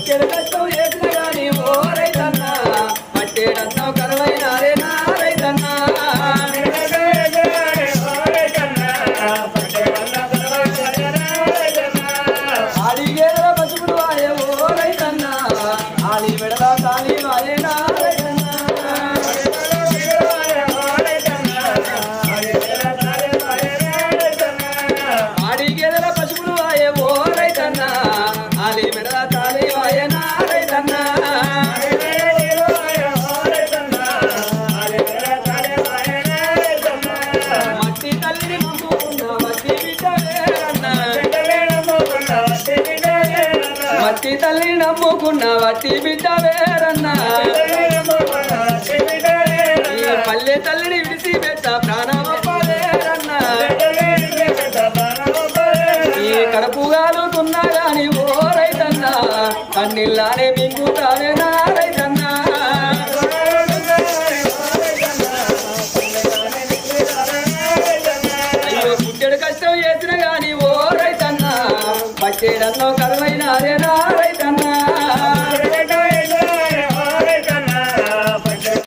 ఎక్కడ కష్టం చేసిన గాని ఓ రైతన్నా పట్టేడన్నా కరువైనారే నా రైతన్నా ఆడిగేల పసుపుడు వాయే ఓ రైతన్నా ఆడి మెడల తాళి వాయే నా రైతన్నా ఆడిగేల పసుపుడు వాయే ఓ రైతన్నా ఆడి మెడల తాళి వాయే నా రైతన్నా మట్టి తల్లిని నమ్ముకున్న వట్టి బిడ్డ వేరన్నా మట్టి తల్లిని నమ్ముకున్న వట్టి బిడ్డ వేరన్నా ఈ పల్లె తల్లిని విడిసి పెట్ట ప్రాణమప్పలేరన్నా ఈ కడుపుగాలుతున్నా గాని ఓ రైతన్నా కన్నీళ్ళానే మింగుతానే నా రైతన్నా